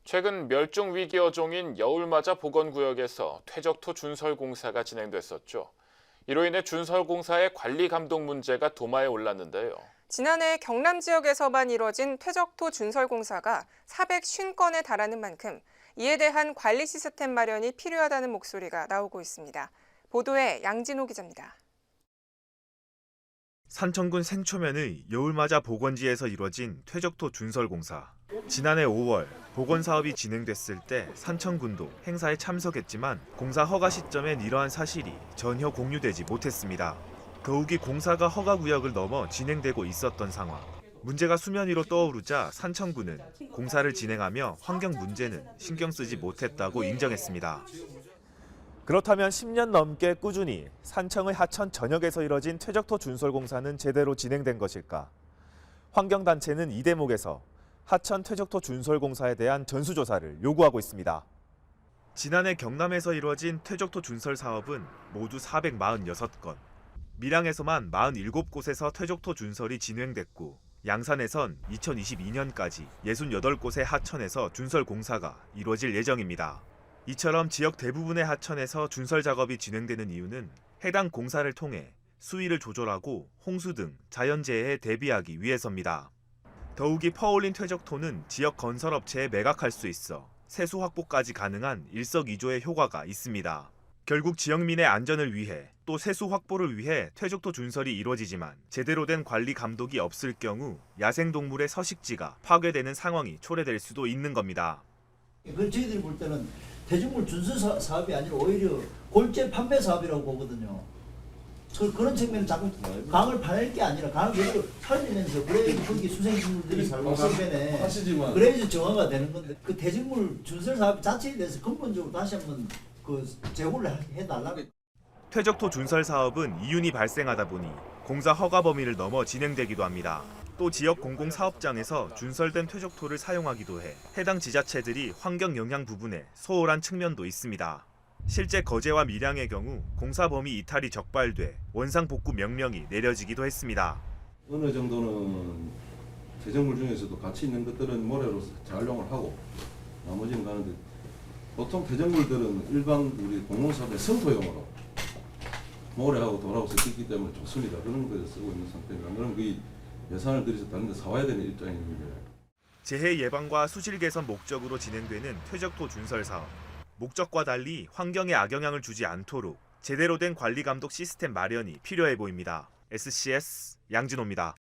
최근 멸종 위기 어종인 여울마자 복원구역에서 퇴적토 준설 공사가 진행됐었죠. 이로 인해 준설 공사의 관리 감독 문제가 도마에 올랐는데요. 지난해 경남 지역에서만 이뤄진 퇴적토 준설 공사가 450건에 달하는 만큼 이에 대한 관리 시스템 마련이 필요하다는 목소리가 나오고 있습니다. 보도에 양진호 기자입니다. 산청군 생초면의 여울마자 복원지에서 이뤄진 퇴적토 준설 공사. 지난해 5월 복원 사업이 진행됐을 때 산청군도 행사에 참석했지만 공사 허가 시점엔 이러한 사실이 전혀 공유되지 못했습니다. 더욱이 공사가 허가 구역을 넘어 진행되고 있었던 상황. 문제가 수면 위로 떠오르자 산청군은 공사를 진행하며 환경 문제는 신경 쓰지 못했다고 인정했습니다. 그렇다면 10년 넘게 꾸준히 산청의 하천 전역에서 이뤄진 퇴적토 준설 공사는 제대로 진행된 것일까? 환경단체는 이 대목에서 하천 퇴적토 준설 공사에 대한 전수조사를 요구하고 있습니다. 지난해 경남에서 이뤄진 퇴적토 준설 사업은 모두 446건, 밀양에서만 47곳에서 퇴적토 준설이 진행됐고 양산에선 2022년까지 68곳의 하천에서 준설 공사가 이루어질 예정입니다. 이처럼 지역 대부분의 하천에서 준설 작업이 진행되는 이유는 해당 공사를 통해 수위를 조절하고 홍수 등 자연재해에 대비하기 위해서입니다. 더욱이 퍼올린 퇴적토는 지역 건설업체에 매각할 수 있어 세수 확보까지 가능한 일석이조의 효과가 있습니다. 결국 지역민의 안전을 위해 또 세수 확보를 위해 퇴적토 준설이 이루어지지만 제대로 된 관리 감독이 없을 경우 야생동물의 서식지가 파괴되는 상황이 초래될 수도 있는 겁니다. 그걸 저희들이 볼 때는 대중물 준수 사업이 아니라 오히려 골재 판매 사업이라고 보거든요. 그런 측면은 자꾸 강을 파낼 게 아니라 강을 그대로 살리면서 그래야 거기 수생식물들이 살고 선배네. 그래야지 정화가 되는 건데 그 대중물 준설 사업 자체에 대해서 근본적으로 다시 한번 그 제고를 해달라고. 퇴적토 준설 사업은 이윤이 발생하다 보니 공사 허가 범위를 넘어 진행되기도 합니다. 또 지역 공공사업장에서 준설된 퇴적토를 사용하기도 해 해당 지자체들이 환경 영향 부분에 소홀한 측면도 있습니다. 실제 거제와 밀양의 경우 공사 범위 이탈이 적발돼 원상 복구 명령이 내려지기도 했습니다. 어느 정도는 퇴적물 중에서도 가치 있는 것들은 모래로서 재활용을 하고 나머지는 가는데 보통 퇴적물들은 일반 우리 공공사업의 성토용으로 모래하고 돌하고 섞이기 때문에 좋습니다. 그런 거에 쓰고 있는 상태입니다. 그럼 그 예산을 들여서 다른 데 사와야 되는 입장입니다. 재해 예방과 수질 개선 목적으로 진행되는 퇴적토 준설 사업. 목적과 달리 환경에 악영향을 주지 않도록 제대로 된 관리 감독 시스템 마련이 필요해 보입니다. SCS 양진호입니다.